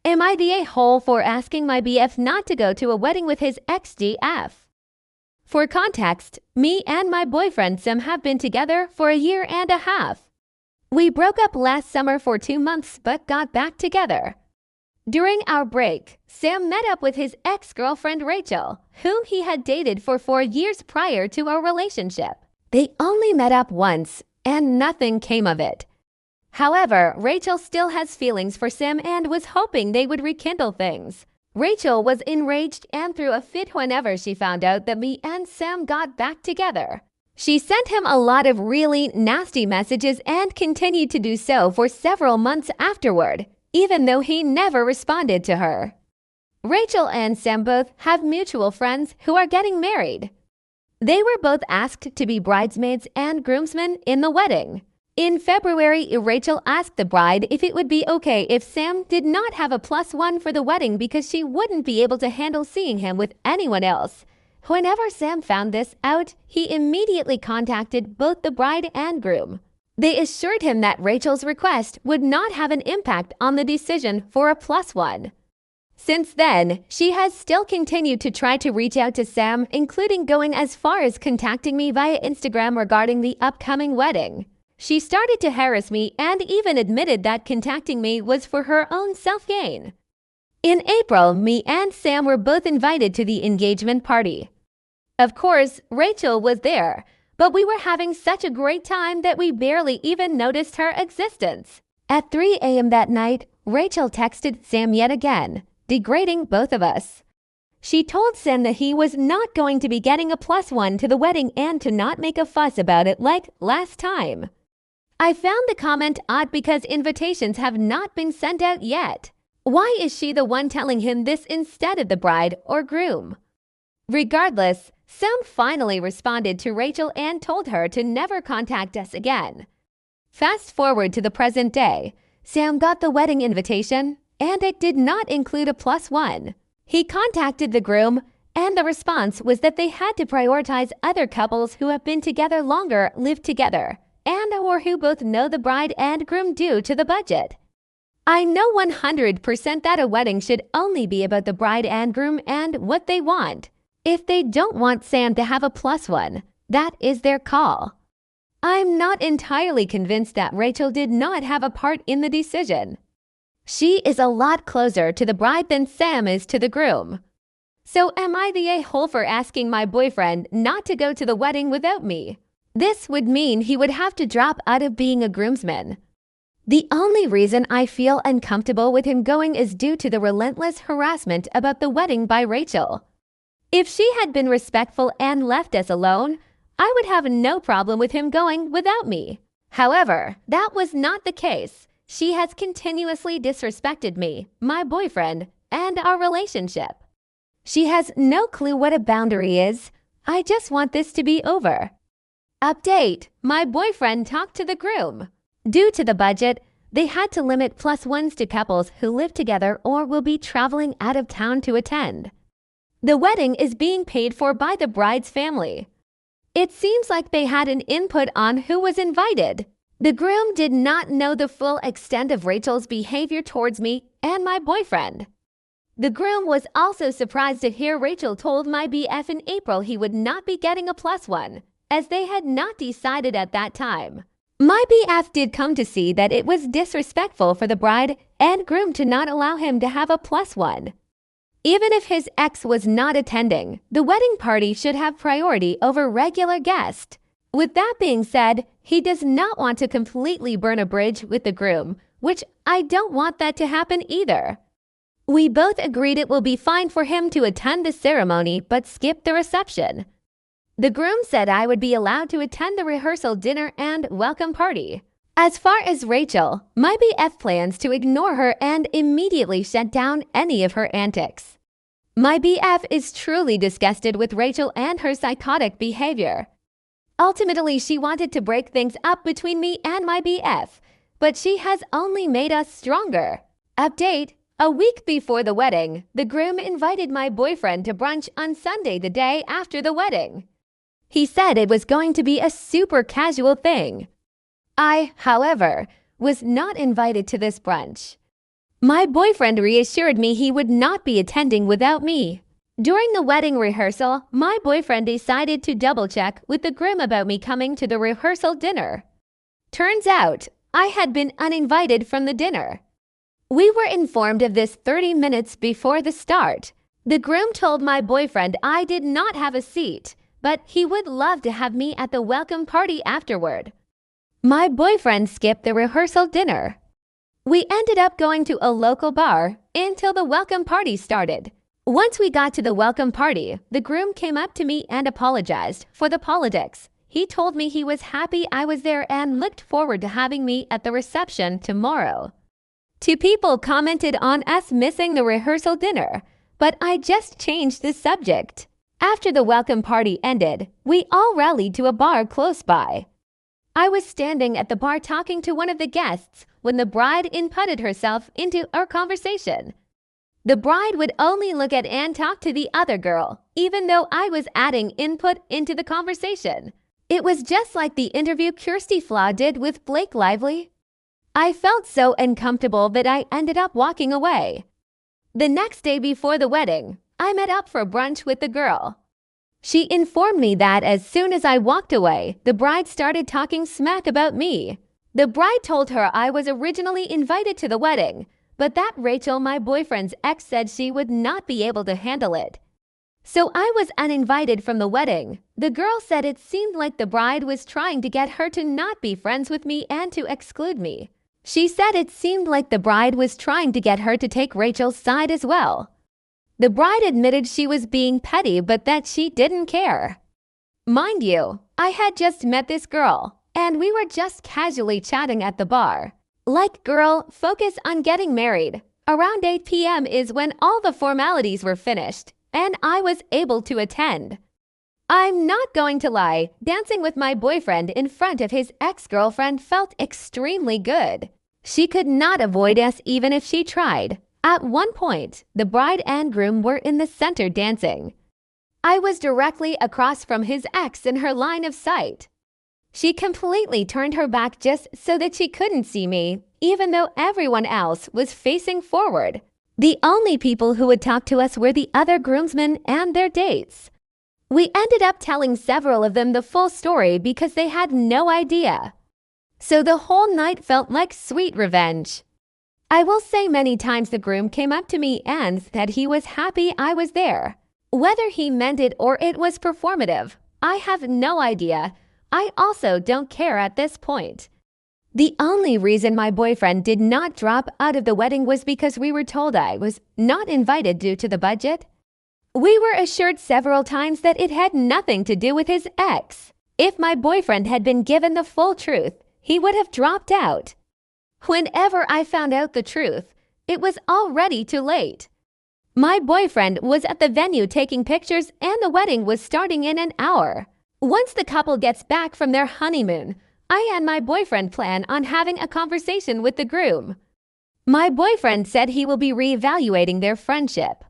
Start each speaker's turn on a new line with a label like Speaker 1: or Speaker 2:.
Speaker 1: Am I the a-hole for asking my BF not to go to a wedding with his ex-DF? For context, me and my boyfriend Sam have been together for a year and a half. We broke up last summer for 2 months but got back together. During our break, Sam met up with his ex-girlfriend Rachel, whom he had dated for 4 years prior to our relationship. They only met up once, and nothing came of it. However, Rachel still has feelings for Sam and was hoping they would rekindle things. Rachel was enraged and threw a fit whenever she found out that me and Sam got back together. She sent him a lot of really nasty messages and continued to do so for several months afterward, even though he never responded to her. Rachel and Sam both have mutual friends who are getting married. They were both asked to be bridesmaids and groomsmen in the wedding. In February, Rachel asked the bride if it would be okay if Sam did not have a +1 for the wedding because she wouldn't be able to handle seeing him with anyone else. Whenever Sam found this out, he immediately contacted both the bride and groom. They assured him that Rachel's request would not have an impact on the decision for a +1. Since then, she has still continued to try to reach out to Sam, including going as far as contacting me via Instagram regarding the upcoming wedding. She started to harass me and even admitted that contacting me was for her own self-gain. In April, me and Sam were both invited to the engagement party. Of course, Rachel was there, but we were having such a great time that we barely even noticed her existence. At 3 a.m. that night, Rachel texted Sam yet again, degrading both of us. She told Sam that he was not going to be getting a +1 to the wedding and to not make a fuss about it like last time. I found the comment odd because invitations have not been sent out yet. Why is she the one telling him this instead of the bride or groom? Regardless, Sam finally responded to Rachel and told her to never contact us again. Fast forward to the present day, Sam got the wedding invitation, and it did not include a +1. He contacted the groom, and the response was that they had to prioritize other couples who have been together longer live together, and or who both know the bride and groom due to the budget. I know 100% that a wedding should only be about the bride and groom and what they want. If they don't want Sam to have a +1, that is their call. I'm not entirely convinced that Rachel did not have a part in the decision. She is a lot closer to the bride than Sam is to the groom. So am I the a-hole for asking my boyfriend not to go to the wedding without me? This would mean he would have to drop out of being a groomsman. The only reason I feel uncomfortable with him going is due to the relentless harassment about the wedding by Rachel. If she had been respectful and left us alone, I would have no problem with him going without me. However, that was not the case. She has continuously disrespected me, my boyfriend, and our relationship. She has no clue what a boundary is. I just want this to be over. Update: my boyfriend talked to the groom. Due to the budget, they had to limit +1s to couples who live together or will be traveling out of town to attend. The wedding is being paid for by the bride's family. It seems like they had an input on who was invited. The groom did not know the full extent of Rachel's behavior towards me and my boyfriend. The groom was also surprised to hear Rachel told my BF in April he would not be getting a +1, as they had not decided at that time. My BF did come to see that it was disrespectful for the bride and groom to not allow him to have a +1. Even if his ex was not attending, the wedding party should have priority over regular guests. With that being said, he does not want to completely burn a bridge with the groom, which I don't want that to happen either. We both agreed it will be fine for him to attend the ceremony but skip the reception. The groom said I would be allowed to attend the rehearsal dinner and welcome party. As far as Rachel, my BF plans to ignore her and immediately shut down any of her antics. My BF is truly disgusted with Rachel and her psychotic behavior. Ultimately, she wanted to break things up between me and my BF, but she has only made us stronger. Update: a week before the wedding, the groom invited my boyfriend to brunch on Sunday, the day after the wedding. He said it was going to be a super casual thing. I, however, was not invited to this brunch. My boyfriend reassured me he would not be attending without me. During the wedding rehearsal, my boyfriend decided to double-check with the groom about me coming to the rehearsal dinner. Turns out, I had been uninvited from the dinner. We were informed of this 30 minutes before the start. The groom told my boyfriend I did not have a seat, but he would love to have me at the welcome party afterward. My boyfriend skipped the rehearsal dinner. We ended up going to a local bar until the welcome party started. Once we got to the welcome party, the groom came up to me and apologized for the politics. He told me he was happy I was there and looked forward to having me at the reception tomorrow. 2 people commented on us missing the rehearsal dinner, but I just changed the subject. After the welcome party ended, we all rallied to a bar close by. I was standing at the bar talking to one of the guests when the bride inputted herself into our conversation. The bride would only look at and talk to the other girl, even though I was adding input into the conversation. It was just like the interview Kirsty Flaw did with Blake Lively. I felt so uncomfortable that I ended up walking away. The next day before the wedding, I met up for brunch with the girl. She informed me that as soon as I walked away, the bride started talking smack about me. The bride told her I was originally invited to the wedding, but that Rachel, my boyfriend's ex, said she would not be able to handle it. So I was uninvited from the wedding. The girl said it seemed like the bride was trying to get her to not be friends with me and to exclude me. She said it seemed like the bride was trying to get her to take Rachel's side as well. The bride admitted she was being petty, but that she didn't care. Mind you, I had just met this girl, and we were just casually chatting at the bar. Like, girl, focus on getting married. Around 8 p.m. is when all the formalities were finished, and I was able to attend. I'm not going to lie, dancing with my boyfriend in front of his ex-girlfriend felt extremely good. She could not avoid us even if she tried. At one point, the bride and groom were in the center dancing. I was directly across from his ex in her line of sight. She completely turned her back just so that she couldn't see me, even though everyone else was facing forward. The only people who would talk to us were the other groomsmen and their dates. We ended up telling several of them the full story because they had no idea. So the whole night felt like sweet revenge. I will say many times the groom came up to me and said he was happy I was there. Whether he meant it or it was performative, I have no idea. I also don't care at this point. The only reason my boyfriend did not drop out of the wedding was because we were told I was not invited due to the budget. We were assured several times that it had nothing to do with his ex. If my boyfriend had been given the full truth, he would have dropped out. Whenever I found out the truth, it was already too late. My boyfriend was at the venue taking pictures and the wedding was starting in an hour. Once the couple gets back from their honeymoon, I and my boyfriend plan on having a conversation with the groom. My boyfriend said he will be reevaluating their friendship.